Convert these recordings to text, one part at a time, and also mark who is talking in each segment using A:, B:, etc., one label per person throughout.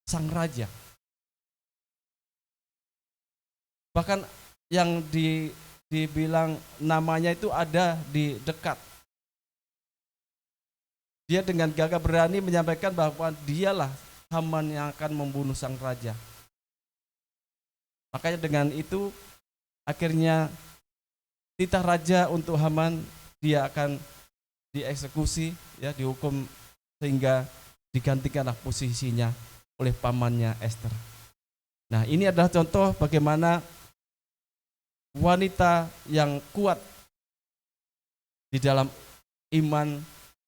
A: sang raja. Bahkan yang dibilang namanya itu ada di dekat. Dia dengan gagah berani menyampaikan bahwa dialah Haman yang akan membunuh sang raja. Makanya dengan itu akhirnya titah raja untuk Haman, dia akan dieksekusi, ya, dihukum sehingga digantikanlah posisinya oleh pamannya Esther. Nah, ini adalah contoh bagaimana wanita yang kuat di dalam iman,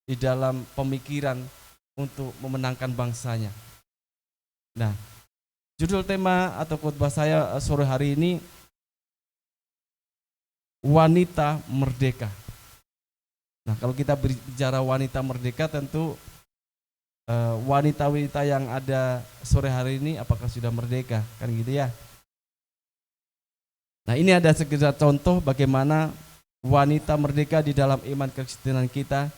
A: di dalam pemikiran untuk memenangkan bangsanya. Nah, judul tema atau khotbah saya sore hari ini, wanita merdeka. Nah, kalau kita bicara wanita merdeka, tentu wanita-wanita yang ada sore hari ini apakah sudah merdeka, kan gitu ya. Nah, ini ada sekedar contoh bagaimana wanita merdeka di dalam iman kekristenan kita.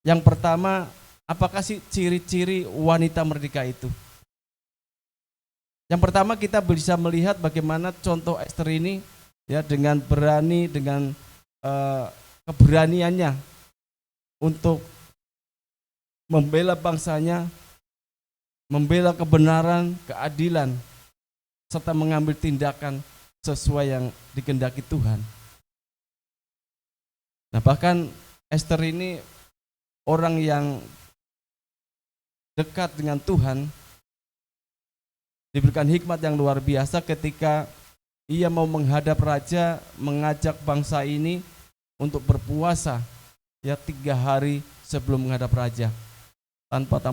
A: Yang pertama, apakah sih ciri-ciri wanita merdeka itu? Yang pertama, kita bisa melihat bagaimana contoh Esther ini, ya, dengan berani, dengan keberaniannya untuk membela bangsanya, membela kebenaran, keadilan, serta mengambil tindakan sesuai yang dikehendaki Tuhan. Nah, bahkan Esther ini orang yang dekat dengan Tuhan, diberikan hikmat yang luar biasa ketika ia mau menghadap raja, mengajak bangsa ini untuk berpuasa, ya, 3 hari sebelum menghadap raja, tanpa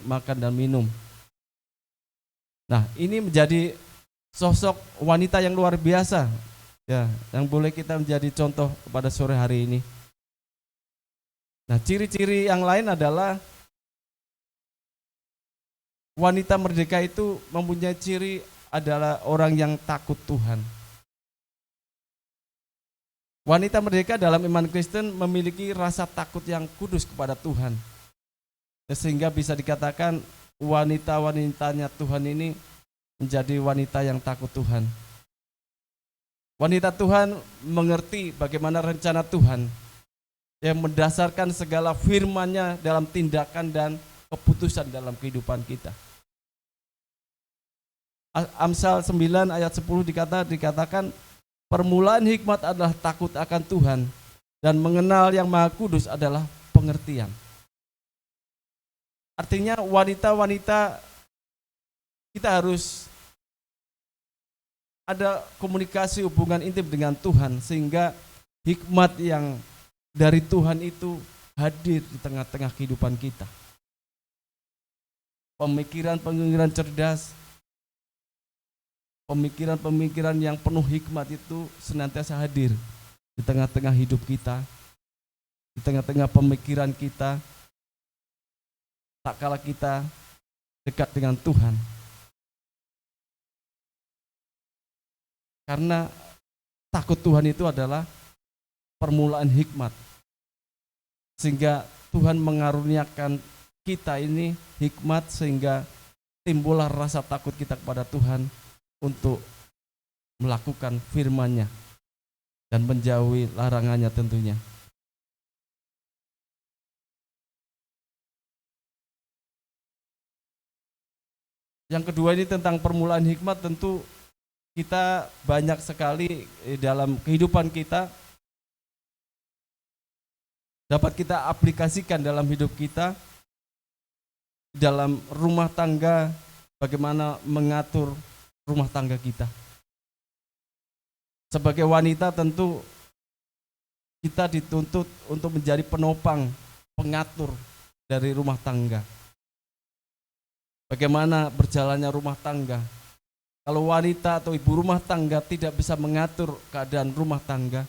A: makan dan minum. Nah, ini menjadi sosok wanita yang luar biasa, ya, yang boleh kita menjadi contoh pada sore hari ini. Nah, ciri-ciri yang lain adalah wanita merdeka itu mempunyai ciri adalah orang yang takut Tuhan. Wanita merdeka dalam iman Kristen memiliki rasa takut yang kudus kepada Tuhan, sehingga bisa dikatakan wanita-wanitanya Tuhan ini menjadi wanita yang takut Tuhan. Wanita Tuhan mengerti bagaimana rencana Tuhan yang mendasarkan segala firman-Nya dalam tindakan dan keputusan dalam kehidupan kita. Amsal 9 ayat 10 dikatakan permulaan hikmat adalah takut akan Tuhan, dan mengenal yang Maha Kudus adalah pengertian. Artinya wanita-wanita kita harus ada komunikasi hubungan intim dengan Tuhan, sehingga hikmat yang dari Tuhan itu hadir di tengah-tengah kehidupan kita. Pemikiran-pemikiran cerdas, pemikiran-pemikiran yang penuh hikmat itu senantiasa hadir di tengah-tengah hidup kita, di tengah-tengah pemikiran kita, tak kala kita dekat dengan Tuhan. Karena takut Tuhan itu adalah permulaan hikmat, sehingga Tuhan mengaruniakan kita ini hikmat, sehingga timbullah rasa takut kita kepada Tuhan untuk melakukan firman-Nya dan menjauhi larangannya tentunya. Yang kedua ini tentang permulaan hikmat, tentu kita banyak sekali dalam kehidupan kita dapat kita aplikasikan dalam hidup kita, dalam rumah tangga, bagaimana mengatur rumah tangga kita. Sebagai wanita tentu kita dituntut untuk menjadi penopang, pengatur dari rumah tangga. Bagaimana berjalannya rumah tangga. Kalau wanita atau ibu rumah tangga tidak bisa mengatur keadaan rumah tangga,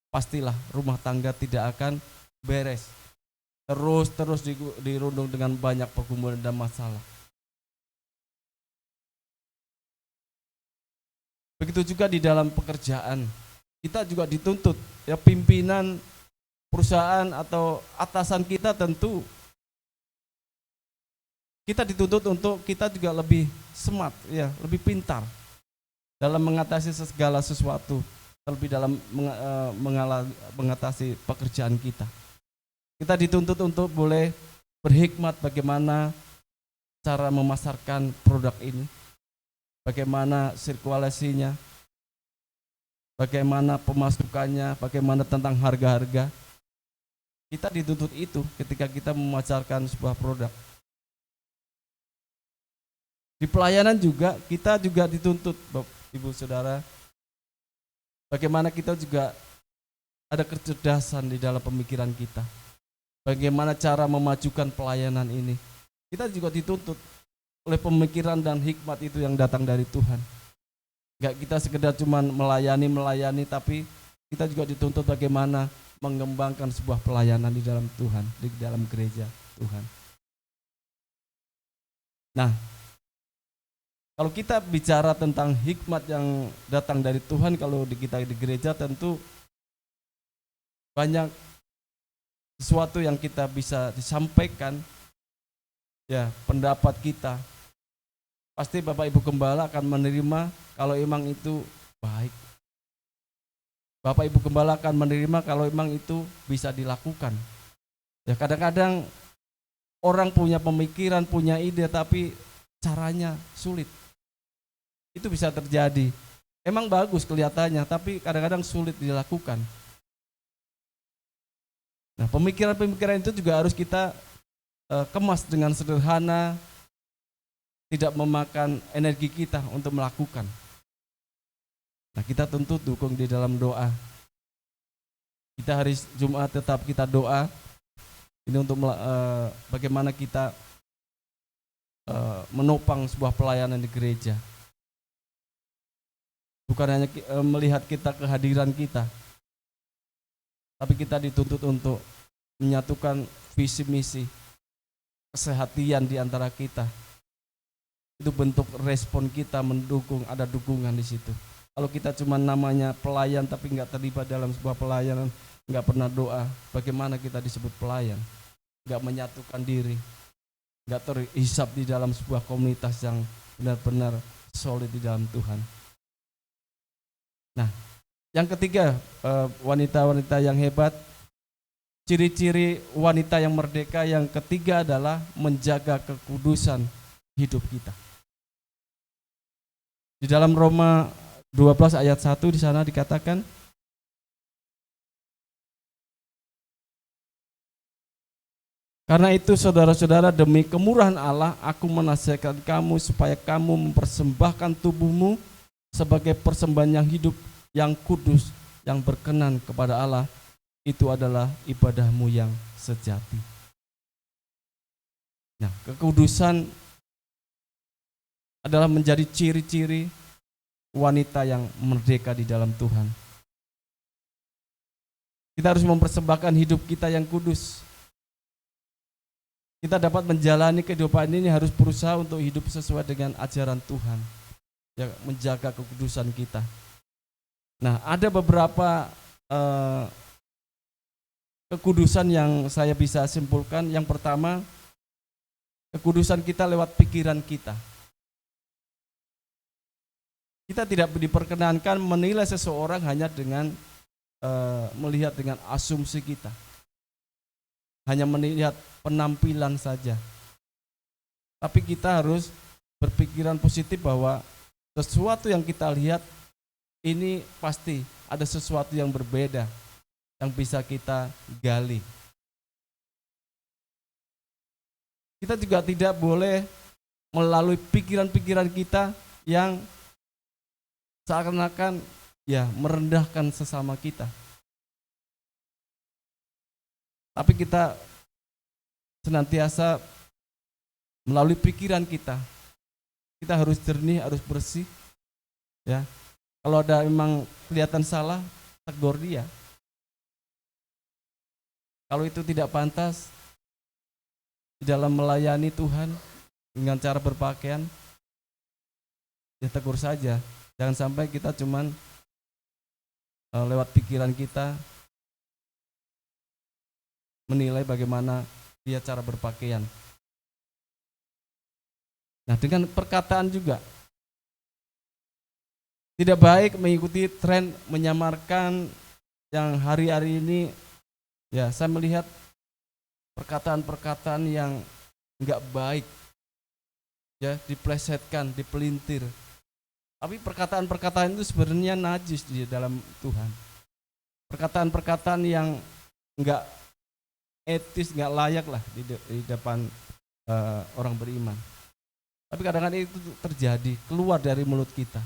A: pastilah rumah tangga tidak akan beres. Terus dirundung dengan banyak pergumulan dan masalah. Begitu juga di dalam pekerjaan, kita juga dituntut, ya, pimpinan perusahaan atau atasan kita tentu kita dituntut untuk kita juga lebih smart, ya, lebih pintar dalam mengatasi segala sesuatu, terlebih dalam mengatasi pekerjaan kita. Kita dituntut untuk boleh berhikmat bagaimana cara memasarkan produk ini, bagaimana sirkulasinya, bagaimana pemasukannya, bagaimana tentang harga-harga. Kita dituntut itu ketika kita memasarkan sebuah produk. Di pelayanan juga, kita juga dituntut, Ibu Saudara, bagaimana kita juga ada kecerdasan di dalam pemikiran kita. Bagaimana cara memajukan pelayanan ini. Kita juga dituntut oleh pemikiran dan hikmat itu yang datang dari Tuhan. Enggak kita sekedar cuma melayani, tapi kita juga dituntut bagaimana mengembangkan sebuah pelayanan di dalam Tuhan, di dalam gereja Tuhan. Nah, kalau kita bicara tentang hikmat yang datang dari Tuhan, kalau kita di gereja tentu banyak sesuatu yang kita bisa disampaikan, ya, pendapat kita. Pasti Bapak Ibu Gembala akan menerima kalau emang itu baik. Bapak Ibu Gembala akan menerima kalau emang itu bisa dilakukan. Ya, kadang-kadang orang punya pemikiran, punya ide, tapi caranya sulit. Itu bisa terjadi. Emang bagus kelihatannya, tapi kadang-kadang sulit dilakukan. Nah, pemikiran-pemikiran itu juga harus kita kemas dengan sederhana, tidak memakan energi kita untuk melakukan. Nah, kita tentu dukung di dalam doa. Kita hari Jumat tetap kita doa. Ini untuk bagaimana kita menopang sebuah pelayanan di gereja. Bukan hanya melihat kita kehadiran kita, tapi kita dituntut untuk menyatukan visi misi, kesehatian di antara kita. Itu bentuk respon kita mendukung, ada dukungan di situ. Kalau kita cuma namanya pelayan tapi nggak terlibat dalam sebuah pelayanan, nggak pernah doa, bagaimana kita disebut pelayan? Nggak menyatukan diri, nggak terhisap di dalam sebuah komunitas yang benar-benar solid di dalam Tuhan. Nah, yang ketiga, wanita-wanita yang hebat, ciri-ciri wanita yang merdeka yang ketiga adalah menjaga kekudusan hidup kita. Di dalam Roma 12 ayat 1 di sana dikatakan, karena itu saudara-saudara, demi kemurahan Allah aku menasihatkan kamu supaya kamu mempersembahkan tubuhmu sebagai persembahan yang hidup, yang kudus, yang berkenan kepada Allah. Itu adalah ibadahmu yang sejati. Nah, kekudusan adalah menjadi ciri-ciri wanita yang merdeka di dalam Tuhan. Kita harus mempersembahkan hidup kita yang kudus. Kita dapat menjalani kehidupan ini harus berusaha untuk hidup sesuai dengan ajaran Tuhan, ya, menjaga kekudusan kita. Nah, ada beberapa kekudusan yang saya bisa simpulkan. Yang pertama, kekudusan kita lewat pikiran kita. Kita tidak diperkenankan menilai seseorang hanya dengan melihat dengan asumsi kita, hanya melihat penampilan saja. Tapi kita harus berpikiran positif bahwa sesuatu yang kita lihat ini pasti ada sesuatu yang berbeda yang bisa kita gali. Kita juga tidak boleh melalui pikiran-pikiran kita yang seakan-akan ya merendahkan sesama kita. Tapi kita senantiasa melalui pikiran kita harus jernih, harus bersih, ya. Kalau ada memang kelihatan salah, tegur dia. Kalau itu tidak pantas di dalam melayani Tuhan dengan cara berpakaian, ya tegur saja. Jangan sampai kita cuman lewat pikiran kita menilai bagaimana dia cara berpakaian. Nah, dengan perkataan juga. Tidak baik mengikuti tren menyamarkan yang hari-hari ini, ya saya melihat perkataan-perkataan yang enggak baik, ya diplesetkan, dipelintir. Tapi perkataan-perkataan itu sebenarnya najis di dalam Tuhan. Perkataan-perkataan yang enggak etis, enggak layak lah di depan orang beriman. Tapi kadang-kadang itu terjadi, keluar dari mulut kita.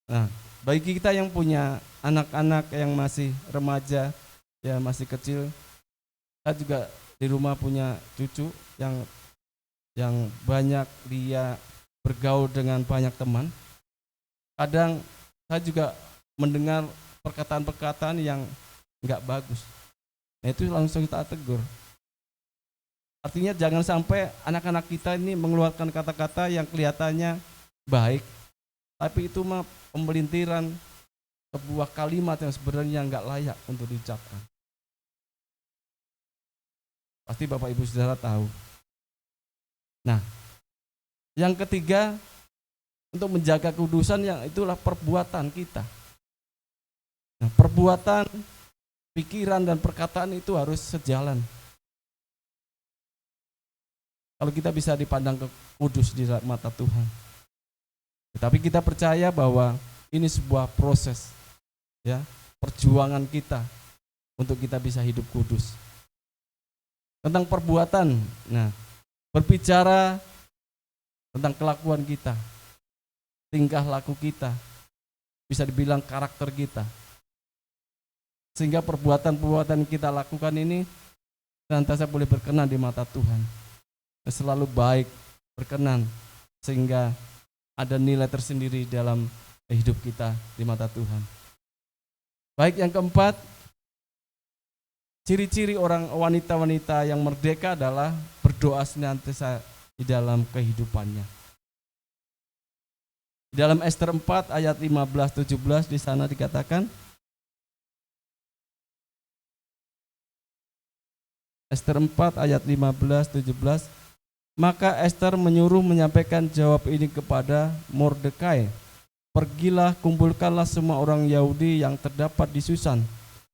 A: Nah, bagi kita yang punya anak-anak yang masih remaja, ya masih kecil, saya juga di rumah punya cucu yang banyak dia bergaul dengan banyak teman. Kadang saya juga mendengar perkataan-perkataan yang enggak bagus. Nah, itu langsung kita tegur. Artinya jangan sampai anak-anak kita ini mengeluarkan kata-kata yang kelihatannya baik, tapi itu mah pembelintiran, sebuah kalimat yang sebenarnya enggak layak untuk diucapkan. Pasti Bapak Ibu Saudara tahu. Nah, yang ketiga, untuk menjaga kudusan yang itulah perbuatan kita. Nah, perbuatan, pikiran dan perkataan itu harus sejalan. Kalau kita bisa dipandang kudus di mata Tuhan. Tetapi kita percaya bahwa ini sebuah proses, ya, perjuangan kita untuk kita bisa hidup kudus. Tentang perbuatan, nah, berbicara tentang kelakuan kita, tingkah laku kita, bisa dibilang karakter kita. Sehingga perbuatan-perbuatan yang kita lakukan ini senantiasa boleh berkenan di mata Tuhan. Selalu baik, berkenan, sehingga ada nilai tersendiri dalam hidup kita di mata Tuhan. Baik, yang keempat, ciri-ciri orang wanita-wanita yang merdeka adalah berdoa senantiasa di dalam kehidupannya. Di dalam Ester 4 ayat 15-17 di sana dikatakan, Ester 4 ayat 15-17, maka Ester menyuruh menyampaikan jawab ini kepada Mordekai. Pergilah, kumpulkanlah semua orang Yahudi yang terdapat di Susan,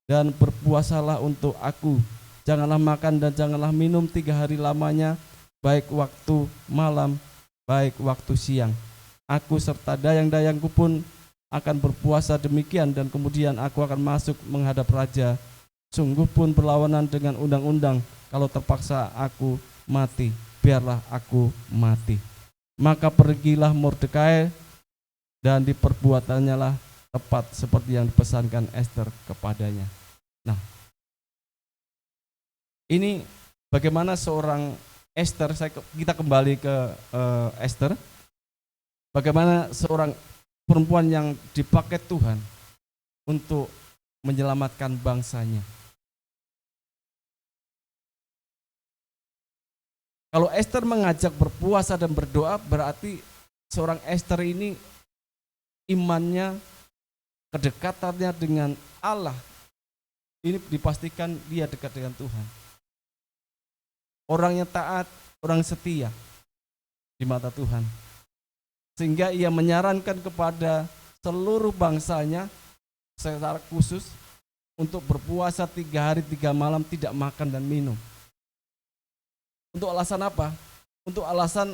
A: dan berpuasalah untuk aku. Janganlah makan dan janganlah minum 3 hari lamanya, baik waktu malam, baik waktu siang. Aku serta dayang-dayangku pun akan berpuasa demikian, dan kemudian aku akan masuk menghadap raja. Sungguh pun berlawanan dengan undang-undang, kalau terpaksa aku mati, biarlah aku mati. Maka pergilah Mordekai, dan diperbuatannya lah tepat seperti yang dipesankan Ester kepadanya. Nah, ini bagaimana seorang Ester, kita kembali ke Ester, bagaimana seorang perempuan yang dipakai Tuhan untuk menyelamatkan bangsanya. Kalau Ester mengajak berpuasa dan berdoa, berarti seorang Ester ini imannya, kedekatannya dengan Allah, ini dipastikan dia dekat dengan Tuhan. Orang yang taat, orang setia di mata Tuhan. Sehingga ia menyarankan kepada seluruh bangsanya secara khusus untuk berpuasa 3 hari 3 malam, tidak makan dan minum. Untuk alasan apa? Untuk alasan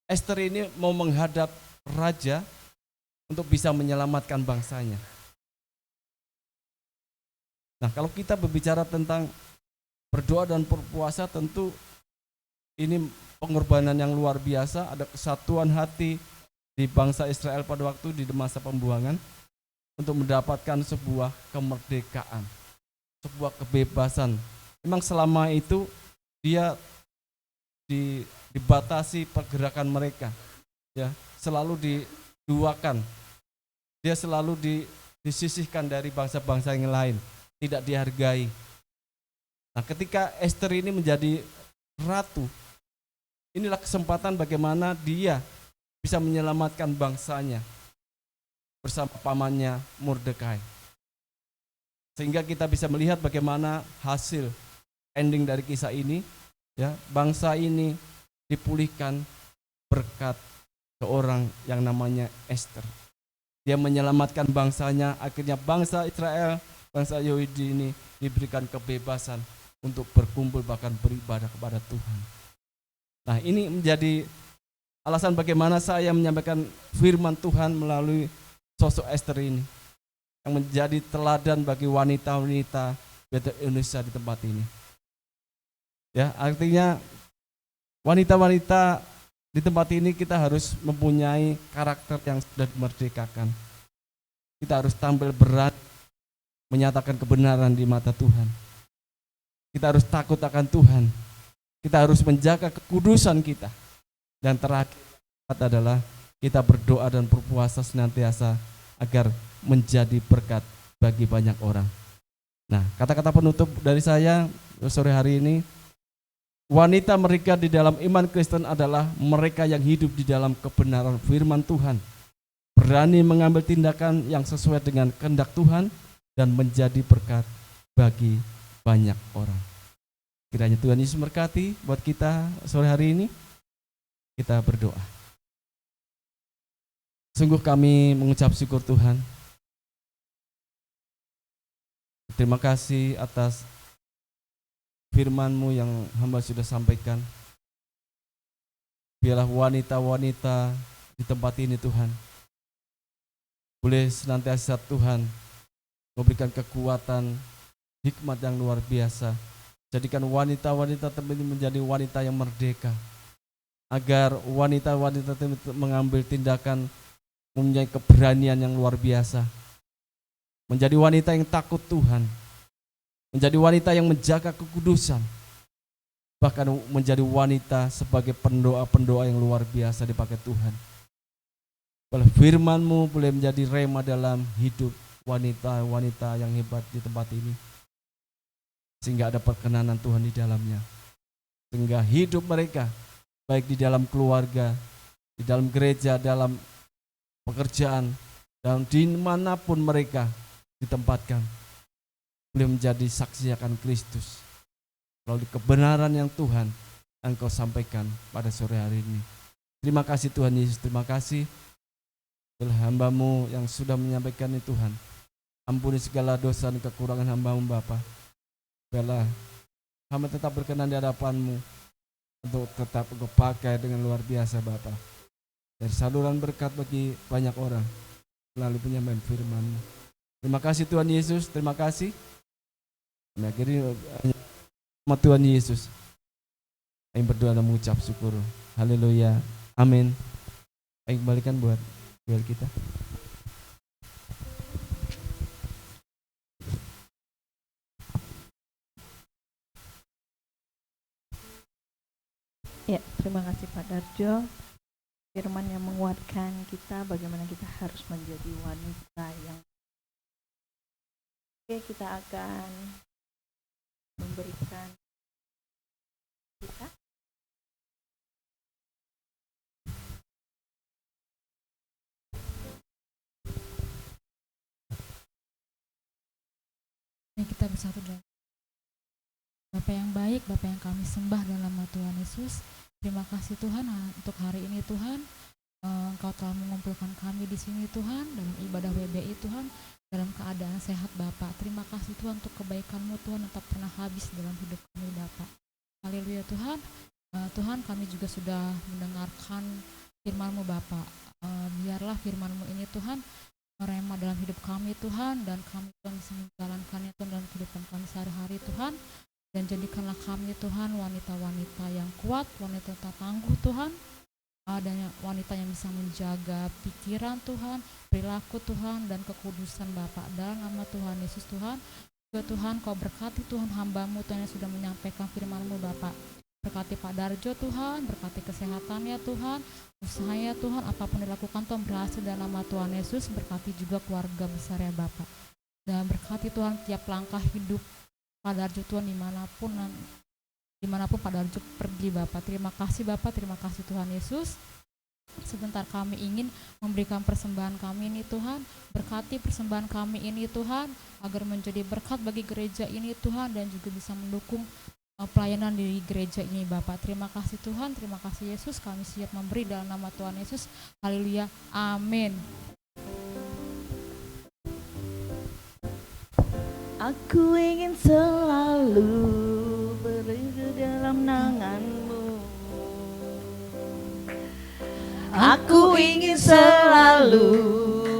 A: Ester ini mau menghadap raja untuk bisa menyelamatkan bangsanya. Nah, kalau kita berbicara tentang berdoa dan berpuasa, tentu ini pengorbanan yang luar biasa, ada kesatuan hati di bangsa Israel pada waktu di masa pembuangan untuk mendapatkan sebuah kemerdekaan, sebuah kebebasan. Memang selama itu dia dibatasi pergerakan mereka, ya, selalu diduakan. Dia selalu disisihkan dari bangsa-bangsa yang lain, tidak dihargai. Nah, ketika Ester ini menjadi ratu, inilah kesempatan bagaimana dia bisa menyelamatkan bangsanya bersama pamannya Mordekai. Sehingga kita bisa melihat bagaimana hasil ending dari kisah ini, ya, bangsa ini dipulihkan, berkat seorang yang namanya Esther. Dia menyelamatkan bangsanya, akhirnya bangsa Israel, bangsa Yahudi ini diberikan kebebasan untuk berkumpul bahkan beribadah kepada Tuhan. Nah, ini menjadi alasan bagaimana saya menyampaikan firman Tuhan melalui sosok Esther ini, yang menjadi teladan bagi wanita-wanita Bethel Indonesia di tempat ini. Ya, artinya wanita-wanita di tempat ini kita harus mempunyai karakter yang sudah dimerdekakan. Kita harus tampil berat, menyatakan kebenaran di mata Tuhan. Kita harus takut akan Tuhan. Kita harus menjaga kekudusan kita. Dan terakhir adalah kita berdoa dan berpuasa senantiasa agar menjadi berkat bagi banyak orang. Nah, kata-kata penutup dari saya sore hari ini, wanita mereka di dalam iman Kristen adalah mereka yang hidup di dalam kebenaran firman Tuhan, berani mengambil tindakan yang sesuai dengan kehendak Tuhan dan menjadi berkat bagi banyak orang. Kiranya Tuhan Yesus memberkati buat kita sore hari ini. Kita berdoa. Sungguh kami mengucap syukur Tuhan. Terima kasih atas firman-Mu yang hamba sudah sampaikan. Biarlah wanita-wanita di tempat ini Tuhan boleh senantiasa Tuhan memberikan kekuatan, hikmat yang luar biasa. Jadikan wanita-wanita tempat ini menjadi wanita yang merdeka, agar wanita-wanita mengambil tindakan, mempunyai keberanian yang luar biasa, menjadi wanita yang takut Tuhan, menjadi wanita yang menjaga kekudusan, bahkan menjadi wanita sebagai pendoa-pendoa yang luar biasa dipakai Tuhan. Boleh firman-Mu boleh menjadi rema dalam hidup wanita-wanita yang hebat di tempat ini, sehingga ada perkenanan Tuhan di dalamnya, sehingga hidup mereka baik di dalam keluarga, di dalam gereja, dalam pekerjaan, dan dimanapun mereka ditempatkan, boleh menjadi saksi akan Kristus melalui kebenaran yang Tuhan Engkau sampaikan pada sore hari ini. Terima kasih Tuhan Yesus, terima kasih telah hamba-Mu yang sudah menyampaikan ini Tuhan. Ampuni segala dosa dan kekurangan hamba-Mu Bapa. Biarlah hamba tetap berkenan di hadapan-Mu untuk tetap Engkau pakai dengan luar biasa Bapa. Dari saluran berkat bagi banyak orang melalui penyampaian firman-Mu. Terima kasih Tuhan Yesus, terima kasih. Kami akhiri sama Tuhan Yesus. Kami berdoa dan mengucap syukur. Haleluya. Amin. Kami kembalikan buat kita.
B: Ya, terima kasih Pak Darjo. Firman yang menguatkan kita bagaimana kita harus menjadi wanita yang. Oke, kita akan memberikan kita.
C: Kita bersatu dalam Bapa yang baik, Bapa yang kami sembah dalam nama Tuhan Yesus. Terima kasih Tuhan untuk hari ini Tuhan. Engkau telah mengumpulkan kami di sini Tuhan dalam ibadah WBI Tuhan dalam keadaan sehat Bapa. Terima kasih Tuhan untuk kebaikan-Mu Tuhan yang tak pernah habis dalam hidup kami Bapa. Haleluya Tuhan. Tuhan kami juga sudah mendengarkan firman-Mu Bapa. Biarlah firman-Mu ini Tuhan merema dalam hidup kami Tuhan, dan kami Tuhan bisa menjalankannya Tuhan dalam kehidupan kami sehari-hari Tuhan. Dan jadikanlah kami Tuhan wanita-wanita yang kuat, wanita tak tangguh Tuhan, dan wanita yang bisa menjaga pikiran Tuhan, perilaku Tuhan, dan kekudusan Bapa. Dalam nama Tuhan Yesus Tuhan, juga Tuhan Kau berkati Tuhan hamba-Mu Tuhan yang sudah menyampaikan firman-Mu Bapa. Berkati Pak Darjo Tuhan, berkati kesehatannya Tuhan, usahanya Tuhan, apapun dilakukan Tuhan berhasil dalam nama Tuhan Yesus. Berkati juga keluarga besarnya Bapa. Dan berkati Tuhan tiap langkah hidup Pak Darjo Tuhan dimanapun Pak Darjo pergi Bapak. Terima kasih Bapak, terima kasih Tuhan Yesus. Sebentar kami ingin memberikan persembahan kami ini Tuhan. Berkati persembahan kami ini Tuhan, agar menjadi berkat bagi gereja ini Tuhan, dan juga bisa mendukung pelayanan di gereja ini Bapak. Terima kasih Tuhan, terima kasih Yesus, kami siap memberi dalam nama Tuhan Yesus. Haleluya, amin.
B: Aku ingin selalu berada dalam naungan-Mu. Aku ingin selalu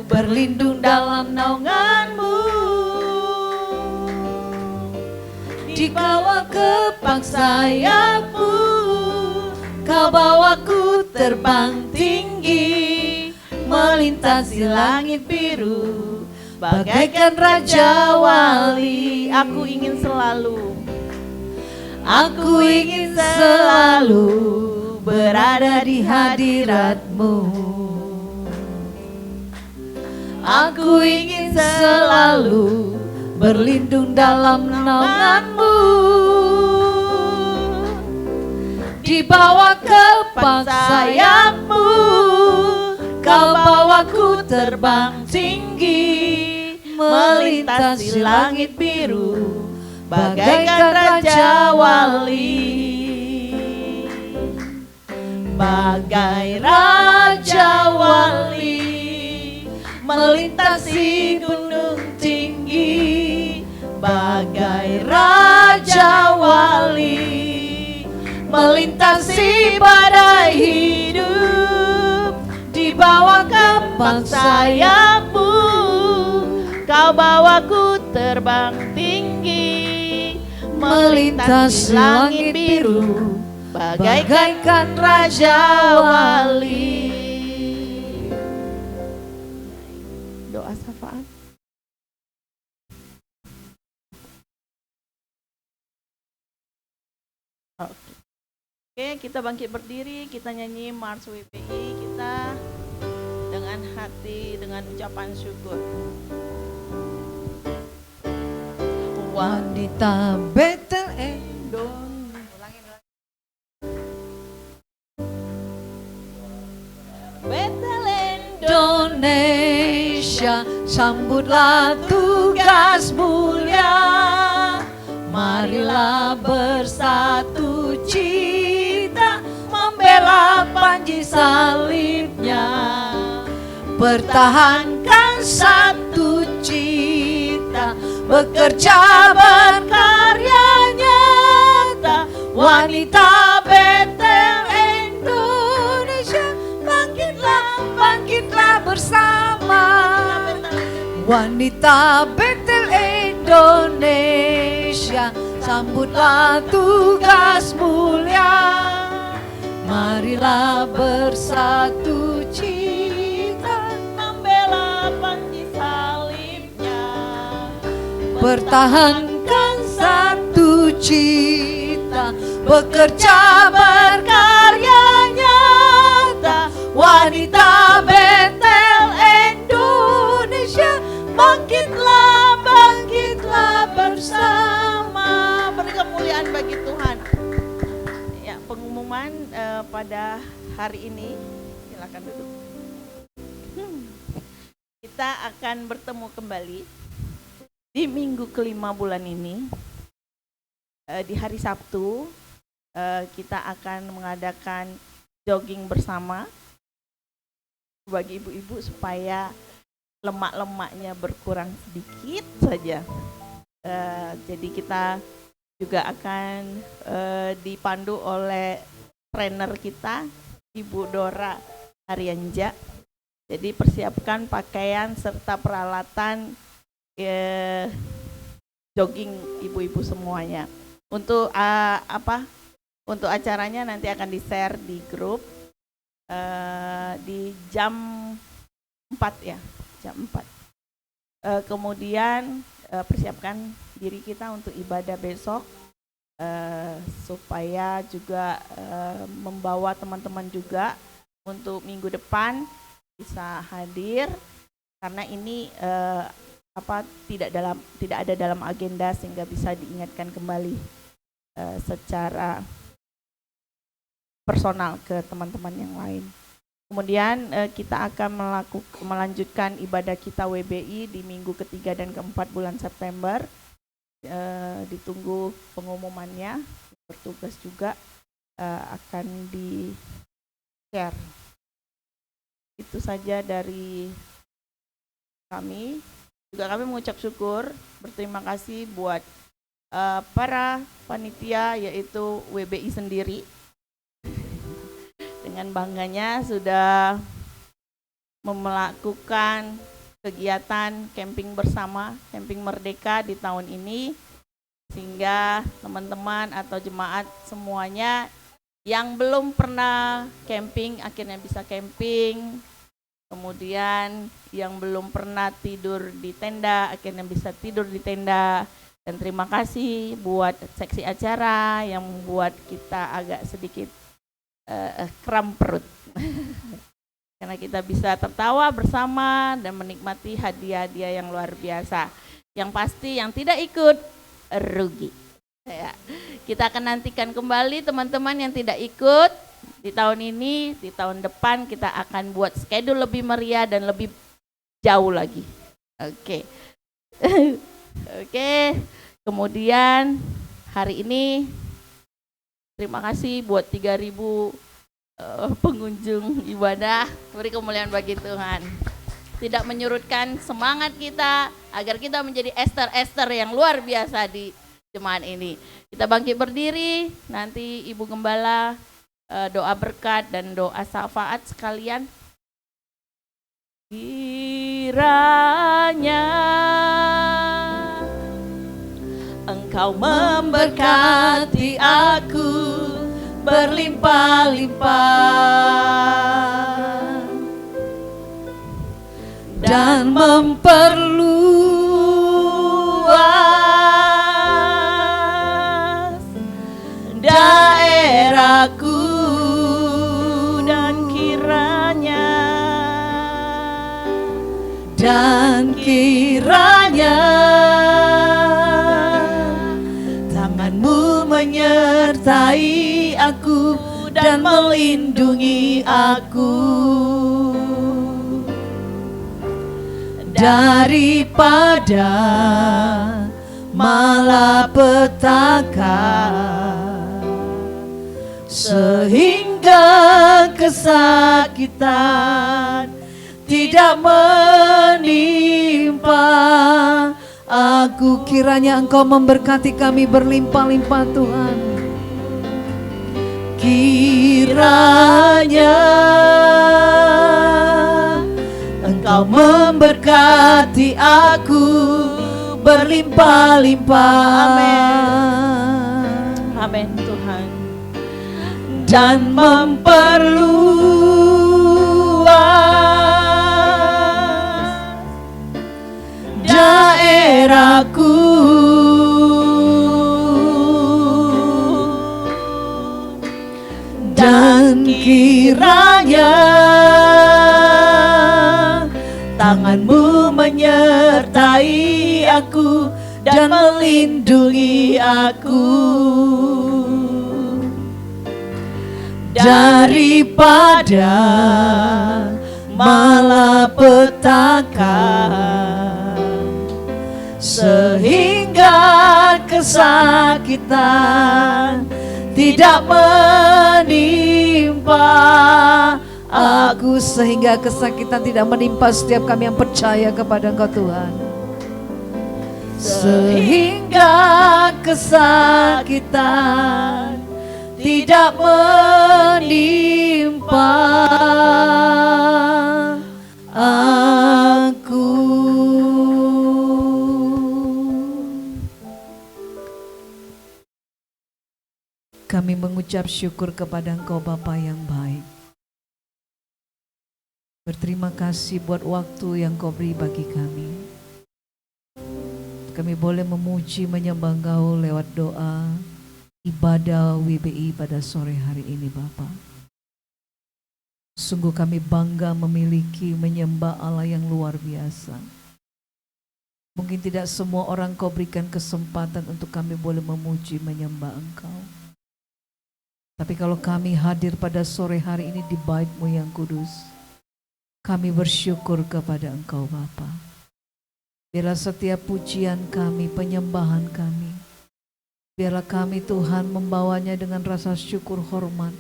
B: berlindung dalam naungan-Mu. Dibawa ke pangsa sayap-Mu, Kau bawaku terbang tinggi, melintasi langit biru, bagaikan Raja Wali. Aku ingin selalu berada di hadirat-Mu. Aku ingin selalu berlindung dalam naungan-Mu. Dibawa ke pangsa sayap-Mu, Kau bawaku terbang tinggi, melintasi langit biru, bagaikan Raja Wali. Bagai Raja Wali, melintasi gunung tinggi. Bagai Raja Wali, melintasi badai hidup. Dibawa ke pangsa sayap-Mu, Kau bawaku terbang tinggi, melintasi langit biru, bagaikan Raja Wali. Doa syafaat. Oke, kita bangkit berdiri, kita nyanyi Mars WPI kita dengan hati, dengan ucapan syukur. Wanita Betel Endon, Betel Indonesia, sambutlah tugas mulia. Marilah bersatu cita, membela panji salibnya. Pertahankan satu cita, bekerja berkarya nyata. Wanita Betel Indonesia, bangkitlah bersama. Wanita Betel Indonesia, sambutlah tugas mulia. Marilah bersatu cita, membela panji salibnya. Pertahankan satu cita, bekerja berkarya nyata. Wanita Betel Indonesia, bangkitlah bersama. Beri kemuliaan bagi Tuhan. Ya, pengumuman pada hari ini, silakan duduk. Kita akan bertemu kembali di minggu kelima bulan ini. Di hari Sabtu kita akan mengadakan jogging bersama bagi ibu-ibu supaya lemak-lemaknya berkurang sedikit saja. Jadi kita juga akan dipandu oleh trainer kita, Ibu Dora Arianja. Jadi persiapkan pakaian serta peralatan jogging ibu-ibu semuanya. Untuk Untuk acaranya nanti akan di-share di grup di jam 4 ya. Jam 4. Kemudian persiapkan diri kita untuk ibadah besok, supaya juga membawa teman-teman juga untuk minggu depan bisa hadir, karena ini tidak ada dalam agenda sehingga bisa diingatkan kembali secara personal ke teman-teman yang lain. Kemudian kita akan melanjutkan ibadah kita WBI di minggu ketiga dan keempat bulan September. Ditunggu pengumumannya. bertugas juga akan di-share. Itu saja dari kami. Juga kami mengucap syukur, berterima kasih buat para panitia, yaitu WBI sendiri. Dengan bangganya sudah melakukan kegiatan camping bersama, camping merdeka di tahun ini, sehingga teman-teman atau jemaat semuanya yang belum pernah camping akhirnya bisa camping. Kemudian yang belum pernah tidur di tenda akhirnya bisa tidur di tenda. Dan terima kasih buat seksi acara yang membuat kita agak sedikit kram perut. Karena kita bisa tertawa bersama dan menikmati hadiah-hadiah yang luar biasa. Yang pasti yang tidak ikut rugi. Ya. Kita akan nantikan kembali teman-teman yang tidak ikut di tahun ini, di tahun depan kita akan buat schedule lebih meriah dan lebih jauh lagi. Oke. Oke. Kemudian hari ini terima kasih buat 3.000 pengunjung ibadah. Beri kemuliaan bagi Tuhan. Tidak menyurutkan semangat kita agar kita menjadi Ester-Ester yang luar biasa di jemaat ini. Kita bangkit berdiri, nanti Ibu Gembala doa berkat dan doa syafaat sekalian. Kiranya Engkau memberkati aku berlimpah-limpah dan memperluas daerahku, dan kiranya tangan-Mu menyertai aku dan melindungi aku daripada malapetaka, sehingga kesakitan tidak menimpa aku. Kiranya Engkau memberkati kami berlimpah-limpah Tuhan. Kiranya Engkau memberkati aku berlimpah-limpah. Amin. Amin Tuhan. Dan memperluas daerahku dan kiranya tangan-Mu menyertai aku dan melindungi aku daripada malapetaka, sehingga kesakitan tidak menimpa aku, sehingga kesakitan tidak menimpa setiap kami yang percaya kepada Engkau Tuhan, sehingga kesakitan tidak menimpa aku. Kami mengucap syukur kepada Engkau Bapa yang baik. Berterima kasih buat waktu yang Kau beri bagi kami. Kami boleh memuji menyembah Engkau lewat doa ibadah WBI pada sore hari ini Bapa. Sungguh kami bangga memiliki menyembah Allah yang luar biasa. Mungkin tidak semua orang Kau berikan kesempatan untuk kami boleh memuji menyembah Engkau. Tapi kalau kami hadir pada sore hari ini di bait-Mu yang kudus, kami bersyukur kepada Engkau Bapa. Biarlah setiap pujian kami, penyembahan kami,
D: Biarlah kami Tuhan membawanya dengan rasa syukur hormat.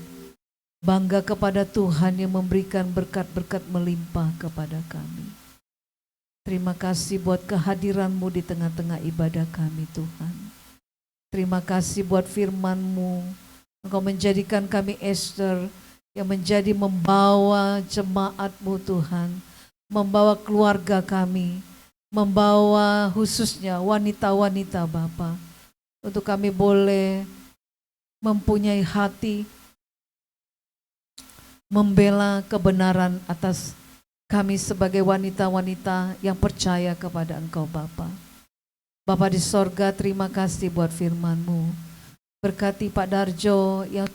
D: Bangga kepada Tuhan yang memberikan berkat-berkat melimpah kepada kami. Terima kasih buat kehadiran-Mu di tengah-tengah ibadah kami Tuhan. Terima kasih buat firman-Mu. Engkau menjadikan kami Esther yang menjadi membawa jemaat-Mu Tuhan. Membawa keluarga kami. Membawa khususnya wanita-wanita Bapa. Untuk kami boleh mempunyai hati membela kebenaran atas kami sebagai wanita-wanita yang percaya kepada Engkau Bapa. Bapa di sorga, terima kasih buat firman-Mu. Berkati Pak Darjo yang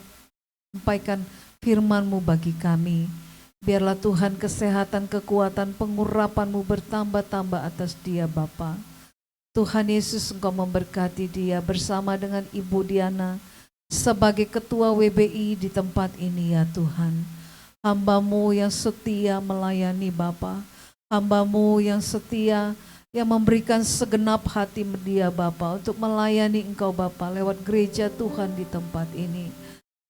D: sampaikan firman-Mu bagi kami. Biarlah Tuhan kesehatan, kekuatan, pengurapan-Mu bertambah-tambah atas dia Bapa. Tuhan Yesus, Engkau memberkati dia bersama dengan Ibu Diana sebagai ketua WBI di tempat ini ya Tuhan. Hamba-Mu yang setia melayani Bapa, hamba-Mu yang setia yang memberikan segenap hati dia Bapa untuk melayani Engkau Bapa lewat gereja Tuhan di tempat ini.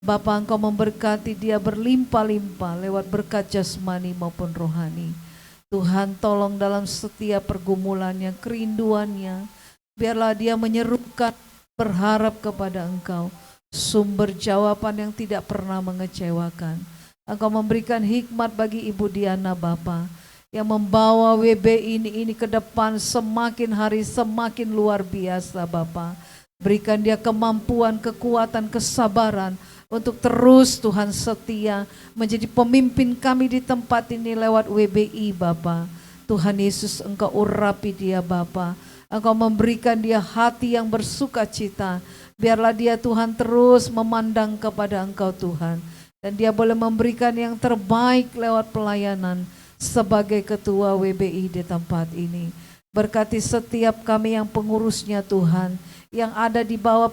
D: Bapa, Engkau memberkati dia berlimpah-limpah lewat berkat jasmani maupun rohani. Tuhan, tolong dalam setiap pergumulannya, kerinduannya, biarlah dia menyerukan berharap kepada Engkau, sumber jawaban yang tidak pernah mengecewakan. Engkau memberikan hikmat bagi Ibu Diana Bapa, yang membawa WB ini ke depan semakin hari semakin luar biasa Bapa. Berikan dia kemampuan, kekuatan, kesabaran untuk terus Tuhan setia menjadi pemimpin kami di tempat ini lewat WBI Bapa. Tuhan Yesus, Engkau urapi dia Bapa. Engkau memberikan dia hati yang bersuka cita. Biarlah dia Tuhan terus memandang kepada Engkau Tuhan. Dan dia boleh memberikan yang terbaik lewat pelayanan sebagai ketua WBI di tempat ini. Berkati setiap kami yang pengurusnya Tuhan, yang ada di bawah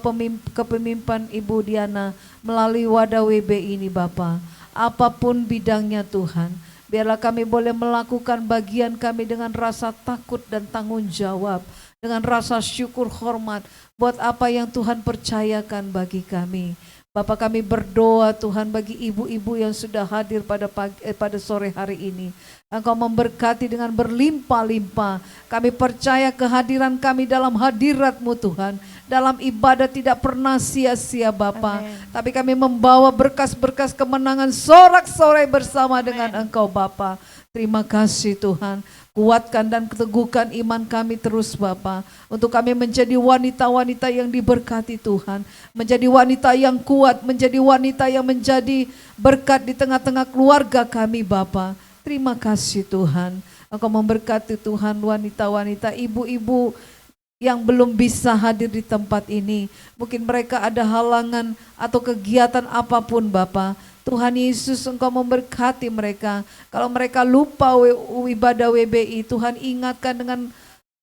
D: kepemimpinan Ibu Diana melalui wadah WBI ini Bapa. Apapun bidangnya Tuhan, biarlah kami boleh melakukan bagian kami dengan rasa takut dan tanggung jawab, dengan rasa syukur hormat buat apa yang Tuhan percayakan bagi kami. Bapak, kami berdoa Tuhan bagi ibu-ibu yang sudah hadir pada sore hari ini. Engkau memberkati dengan berlimpah-limpah. Kami percaya kehadiran kami dalam hadirat-Mu Tuhan. Dalam ibadah tidak pernah sia-sia Bapa. Tapi kami membawa berkas-berkas kemenangan sorak-sorai bersama dengan Engkau Bapa. Terima kasih Tuhan. Kuatkan dan teguhkan iman kami terus Bapa. Untuk kami menjadi wanita-wanita yang diberkati Tuhan. Menjadi wanita yang kuat, menjadi wanita yang menjadi berkat di tengah-tengah keluarga kami Bapa. Terima kasih Tuhan. Engkau memberkati Tuhan wanita-wanita, ibu-ibu yang belum bisa hadir di tempat ini. Mungkin mereka ada halangan atau kegiatan apapun Bapa. Tuhan Yesus, Engkau memberkati mereka. Kalau mereka lupa ibadah WBI, Tuhan ingatkan dengan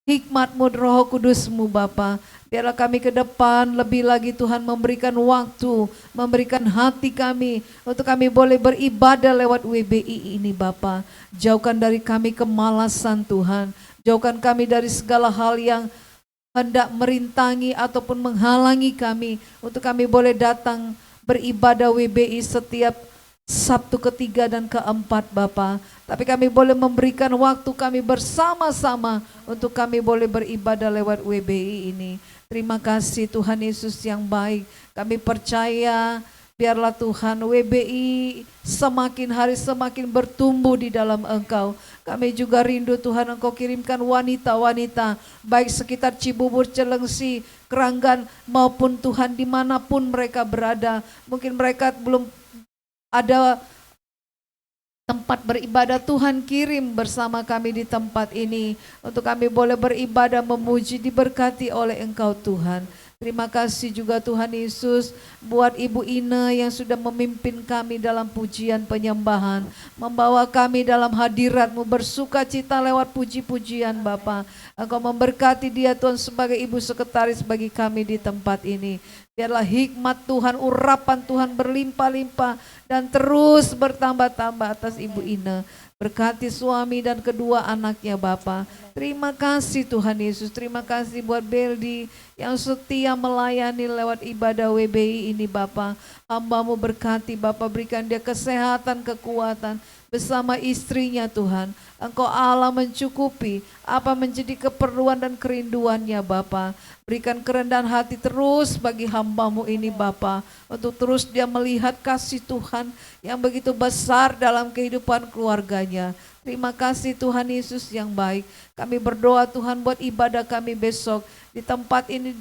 D: hikmat-Mu, Roh Kudus-Mu Bapa. Biarlah kami ke depan lebih lagi Tuhan memberikan waktu, memberikan hati kami untuk kami boleh beribadah lewat WBI ini Bapa. Jauhkan dari kami kemalasan Tuhan. Jauhkan kami dari segala hal yang hendak merintangi ataupun menghalangi kami untuk kami boleh datang beribadah WBI setiap Sabtu ketiga dan keempat Bapa. Tapi kami boleh memberikan waktu kami bersama-sama untuk kami boleh beribadah lewat WBI ini. Terima kasih Tuhan Yesus yang baik. Kami percaya biarlah Tuhan WBI semakin hari semakin bertumbuh di dalam Engkau. Kami juga rindu Tuhan Engkau kirimkan wanita-wanita baik sekitar Cibubur, Cilengsi, Keranggan maupun Tuhan dimanapun mereka berada. Mungkin mereka belum ada tempat beribadah, Tuhan kirim bersama kami di tempat ini untuk kami boleh beribadah, memuji, diberkati oleh Engkau Tuhan. Terima kasih juga Tuhan Yesus buat Ibu Ina yang sudah memimpin kami dalam pujian penyembahan, membawa kami dalam hadirat-Mu bersuka cita lewat puji-pujian Bapa. Engkau memberkati dia Tuhan sebagai Ibu Sekretaris bagi kami di tempat ini. Biarlah hikmat Tuhan, urapan Tuhan berlimpah-limpah dan terus bertambah-tambah atas Ibu Ina. Berkati suami dan kedua anaknya Bapa. Terima kasih Tuhan Yesus. Terima kasih buat Beldi yang setia melayani lewat ibadah WBI ini Bapa. Hamba-Mu berkati Bapa, berikan dia kesehatan, kekuatan bersama istrinya Tuhan. Engkau Allah mencukupi apa menjadi keperluan dan kerinduannya Bapa. Berikan kerendahan hati terus bagi hamba-Mu ini Bapa, untuk terus dia melihat kasih Tuhan yang begitu besar dalam kehidupan keluarganya. Terima kasih Tuhan Yesus yang baik. Kami berdoa Tuhan buat ibadah kami besok di tempat ini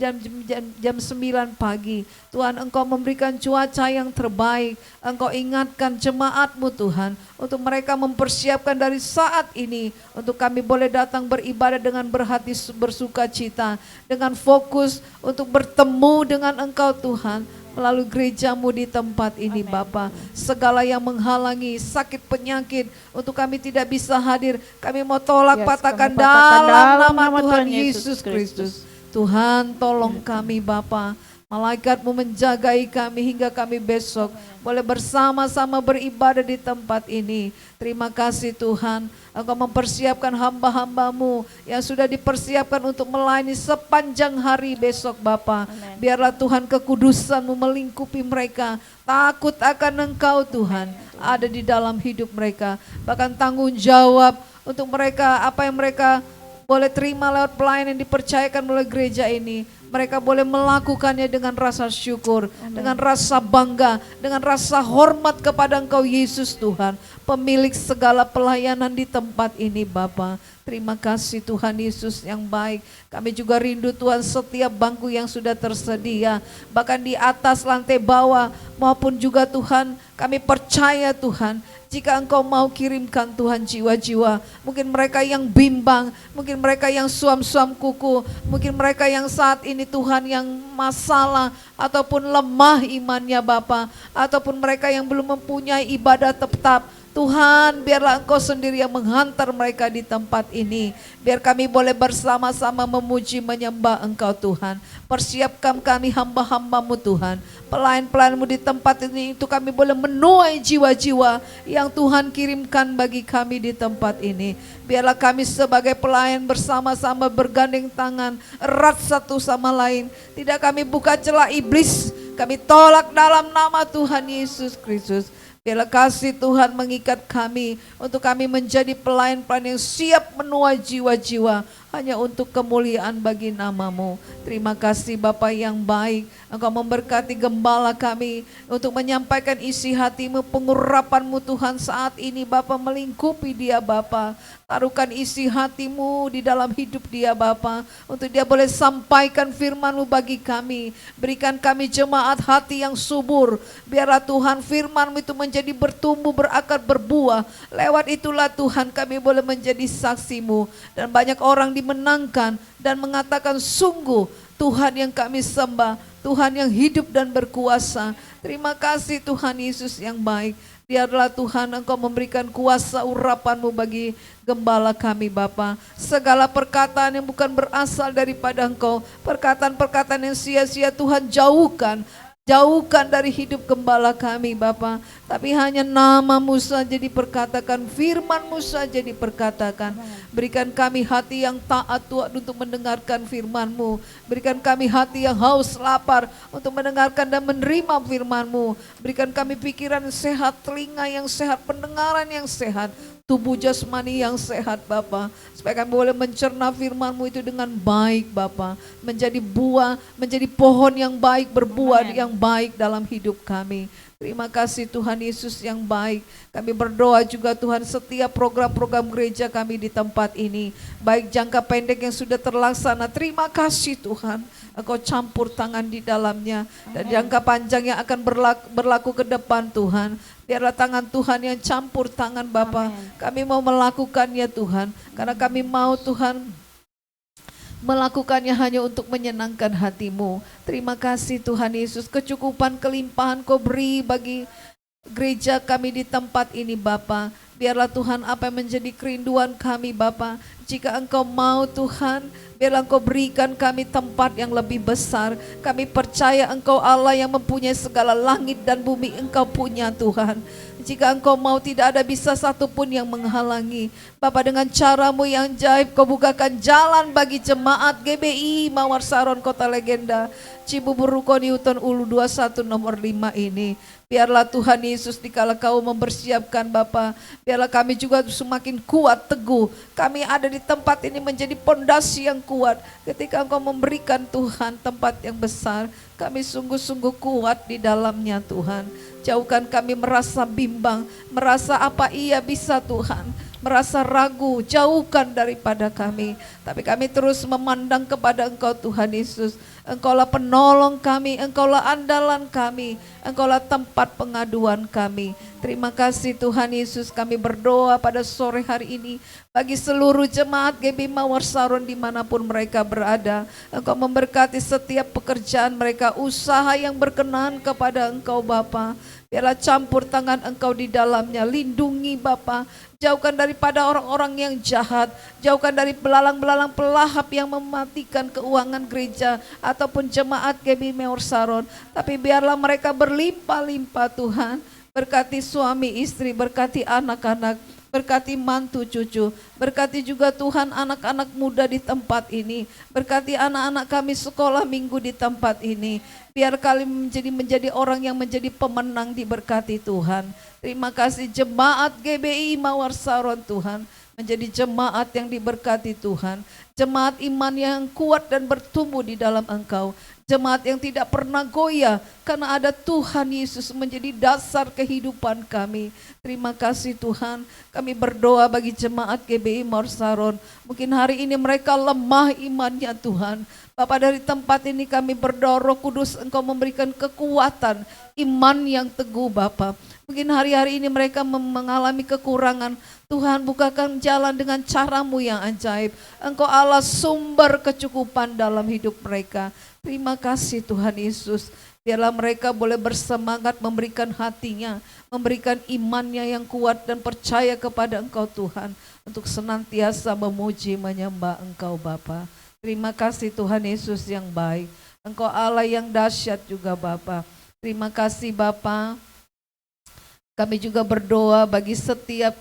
D: jam 9 pagi. Tuhan, Engkau memberikan cuaca yang terbaik. Engkau ingatkan jemaat-Mu Tuhan, untuk mereka mempersiapkan dari saat ini untuk kami boleh datang beribadah dengan berhati bersuka cita, dengan fokus untuk bertemu dengan Engkau Tuhan melalui gereja-Mu di tempat ini Bapa. Segala yang menghalangi sakit penyakit untuk kami tidak bisa hadir, kami mau tolak, patahkan dalam nama Tuhan Yesus Kristus. Tuhan, tolong kami Bapa. Malaikat-Mu menjagai kami hingga kami besok boleh bersama-sama beribadah di tempat ini. Terima kasih Tuhan, Engkau mempersiapkan hamba-hamba-Mu yang sudah dipersiapkan untuk melayani sepanjang hari besok Bapa. Biarlah Tuhan kekudusan-Mu melingkupi mereka. Takut akan Engkau Tuhan ada di dalam hidup mereka. Bahkan tanggung jawab untuk mereka, apa yang mereka boleh terima lewat pelayanan yang dipercayakan oleh gereja ini, mereka boleh melakukannya dengan rasa syukur, dengan rasa bangga, dengan rasa hormat kepada Engkau Yesus Tuhan, pemilik segala pelayanan di tempat ini Bapa. Terima kasih Tuhan Yesus yang baik. Kami juga rindu Tuhan setiap bangku yang sudah tersedia, bahkan di atas lantai bawah maupun juga Tuhan, kami percaya Tuhan, jika Engkau mau kirimkan Tuhan jiwa-jiwa, mungkin mereka yang bimbang, mungkin mereka yang suam-suam kuku, mungkin mereka yang saat ini Tuhan yang masalah ataupun lemah imannya Bapa, ataupun mereka yang belum mempunyai ibadah tetap. Tuhan, biarlah Engkau sendiri yang menghantar mereka di tempat ini. Biar kami boleh bersama-sama memuji menyembah Engkau Tuhan. Persiapkan kami hamba-hamba-Mu Tuhan, pelayan-pelayan-Mu di tempat ini, itu kami boleh menuai jiwa-jiwa yang Tuhan kirimkan bagi kami di tempat ini. Biarlah kami sebagai pelayan bersama-sama bergandeng tangan erat satu sama lain. Tidak kami buka celah iblis, kami tolak dalam nama Tuhan Yesus Kristus. Biarlah kasih Tuhan mengikat kami untuk kami menjadi pelayan-pelayan yang siap menuai jiwa-jiwa hanya untuk kemuliaan bagi nama-Mu. Terima kasih Bapa yang baik. Engkau memberkati gembala kami untuk menyampaikan isi hati-Mu, pengurapan-Mu Tuhan saat ini Bapa, melingkupi dia Bapa. Taruhkan isi hati-Mu di dalam hidup dia Bapa, untuk dia boleh sampaikan firman-Mu bagi kami. Berikan kami jemaat hati yang subur. Biarlah Tuhan firman-Mu itu menjadi bertumbuh, berakar, berbuah. Lewat itulah Tuhan kami boleh menjadi saksi-Mu. Dan banyak orang dimenangkan dan mengatakan sungguh Tuhan yang kami sembah, Tuhan yang hidup dan berkuasa. Terima kasih Tuhan Yesus yang baik. Biarlah Tuhan Engkau memberikan kuasa urapan-Mu bagi gembala kami Bapa. Segala perkataan yang bukan berasal daripada Engkau, perkataan-perkataan yang sia-sia Tuhan jauhkan dari hidup gembala kami Bapa. Tapi hanya nama-Mu saja diperkatakan, firman-Mu saja diperkatakan. Berikan kami hati yang taat Tuhan untuk mendengarkan firman-Mu. Berikan kami hati yang haus lapar untuk mendengarkan dan menerima firman-Mu. Berikan kami pikiran yang sehat, telinga yang sehat, pendengaran yang sehat, tubuh jasmani yang sehat Bapa, supaya kami boleh mencerna firman-Mu itu dengan baik Bapa, menjadi buah, menjadi pohon yang baik, berbuah yang baik dalam hidup kami. Terima kasih Tuhan Yesus yang baik. Kami berdoa juga Tuhan setiap program-program gereja kami di tempat ini, baik jangka pendek yang sudah terlaksana, terima kasih Tuhan, Engkau campur tangan di dalamnya. Dan jangka panjang yang akan berlaku ke depan Tuhan, biarlah tangan Tuhan yang campur tangan Bapa. Kami mau melakukannya Tuhan, karena kami mau Tuhan melakukannya hanya untuk menyenangkan hati-Mu. Terima kasih Tuhan Yesus, kecukupan, kelimpahan Kau beri bagi gereja kami di tempat ini Bapa. Biarlah Tuhan apa yang menjadi kerinduan kami Bapa. Jika Engkau mau Tuhan, biarlah Engkau berikan kami tempat yang lebih besar. Kami percaya Engkau Allah yang mempunyai segala langit dan bumi, Engkau punya Tuhan. Jika Engkau mau, tidak ada bisa satupun yang menghalangi. Bapa, dengan cara-Mu yang ajaib, Kau bukakan jalan bagi jemaat GBI Mawar Saron Kota Legenda Cibubur Rukoni Uton Ulu 21 nomor 5 ini. Biarlah Tuhan Yesus dikala Kau mempersiapkan Bapa, biarlah kami juga semakin kuat teguh. Kami ada di tempat ini menjadi pondasi yang kuat. Ketika Engkau memberikan Tuhan tempat yang besar, kami sungguh-sungguh kuat di dalamnya Tuhan. Jauhkan kami merasa bimbang, merasa apa ia bisa Tuhan, merasa ragu, jauhkan daripada kami. Tapi kami terus memandang kepada Engkau Tuhan Yesus. Engkaulah penolong kami, Engkaulah andalan kami, Engkaulah tempat pengaduan kami. Terima kasih Tuhan Yesus, kami berdoa pada sore hari ini bagi seluruh jemaat GBI Mawar Saron dimanapun mereka berada. Engkau memberkati setiap pekerjaan mereka, usaha yang berkenan kepada Engkau Bapa. Biarlah campur tangan Engkau di dalamnya, lindungi Bapa. Jauhkan daripada orang-orang yang jahat, jauhkan dari belalang-belalang pelahap yang mematikan keuangan gereja ataupun jemaat GBI Mawar Saron. Tapi biarlah mereka berlimpah-limpah Tuhan. Berkati suami istri, berkati anak-anak, berkati mantu cucu, berkati juga Tuhan anak-anak muda di tempat ini, berkati anak-anak kami sekolah minggu di tempat ini. Biar kami menjadi orang yang menjadi pemenang, diberkati Tuhan. Terima kasih jemaat GBI Mawar Saron Tuhan, menjadi jemaat yang diberkati Tuhan, jemaat iman yang kuat dan bertumbuh di dalam Engkau, jemaat yang tidak pernah goyah karena ada Tuhan Yesus menjadi dasar kehidupan kami. Terima kasih Tuhan, kami berdoa bagi jemaat GBI Mawar Saron. Mungkin hari ini mereka lemah imannya Tuhan. Bapa, dari tempat ini kami berdoa Roh Kudus Engkau memberikan kekuatan iman yang teguh Bapa. Mungkin hari-hari ini mereka mengalami kekurangan. Tuhan, bukakan jalan dengan cara-Mu yang ajaib. Engkau Allah sumber kecukupan dalam hidup mereka. Terima kasih Tuhan Yesus. Biarlah mereka boleh bersemangat memberikan hatinya, memberikan imannya yang kuat dan percaya kepada Engkau Tuhan, untuk senantiasa memuji menyembah Engkau Bapa. Terima kasih Tuhan Yesus yang baik. Engkau Allah yang dahsyat juga Bapa. Terima kasih Bapa. Kami juga berdoa bagi setiap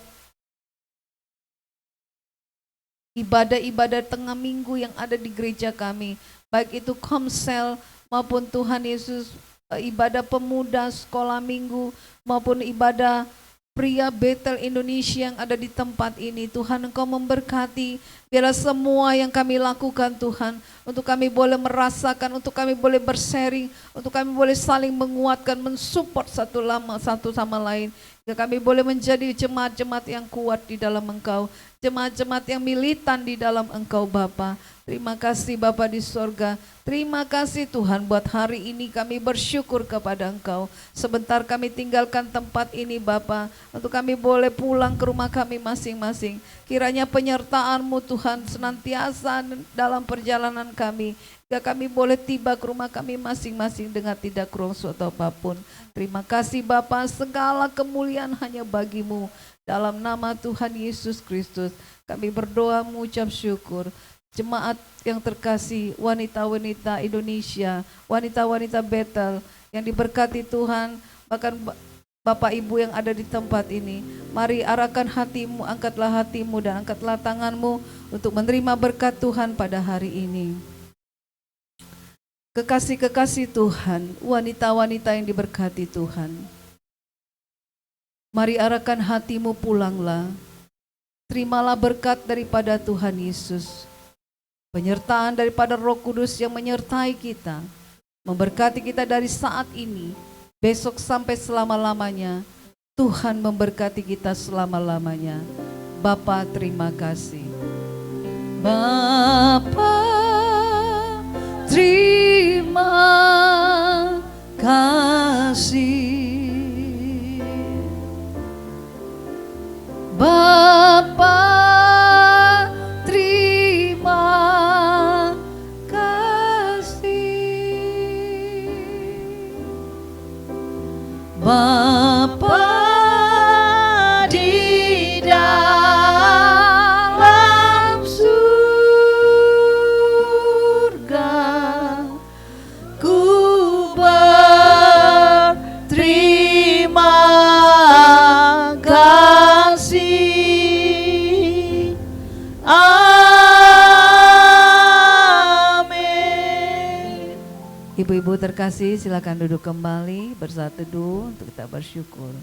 D: ibadah-ibadah tengah minggu yang ada di gereja kami, baik itu komsel maupun Tuhan Yesus ibadah pemuda, sekolah minggu, maupun ibadah pria Betel Indonesia yang ada di tempat ini. Tuhan, Engkau memberkati. Biarlah semua yang kami lakukan Tuhan, untuk kami boleh merasakan, untuk kami boleh bersharing, untuk kami boleh saling menguatkan, mensupport satu sama lain. Kami boleh menjadi jemaat-jemaat yang kuat di dalam Engkau, jemaat-jemaat yang militan di dalam Engkau Bapa. Terima kasih Bapa di sorga. Terima kasih Tuhan, buat hari ini kami bersyukur kepada Engkau. Sebentar kami tinggalkan tempat ini Bapa, untuk kami boleh pulang ke rumah kami masing-masing. Kiranya penyertaan-Mu Tuhan senantiasa dalam perjalanan kami, hingga kami boleh tiba ke rumah kami masing-masing dengan tidak kurang suatu apapun. Terima kasih Bapa, segala kemuliaan hanya bagi-Mu. Dalam nama Tuhan Yesus Kristus kami berdoa mengucap syukur. Jemaat yang terkasih, wanita-wanita Indonesia, wanita-wanita Betel yang diberkati Tuhan, bahkan Bapak Ibu yang ada di tempat ini, mari arahkan hatimu, angkatlah hatimu dan angkatlah tanganmu untuk menerima berkat Tuhan pada hari ini. Kekasih-kekasih Tuhan, wanita-wanita yang diberkati Tuhan, mari arahkan hatimu, pulanglah. Terimalah berkat daripada Tuhan Yesus, penyertaan daripada Roh Kudus yang menyertai kita, memberkati kita dari saat ini, besok sampai selama-lamanya. Tuhan memberkati kita selama-lamanya. Bapa, terima kasih. Bapa, terima kasih. Bapa, terima kasih. Bapa, Ibu-ibu terkasih, silakan duduk kembali bersaat teduh untuk kita bersyukur.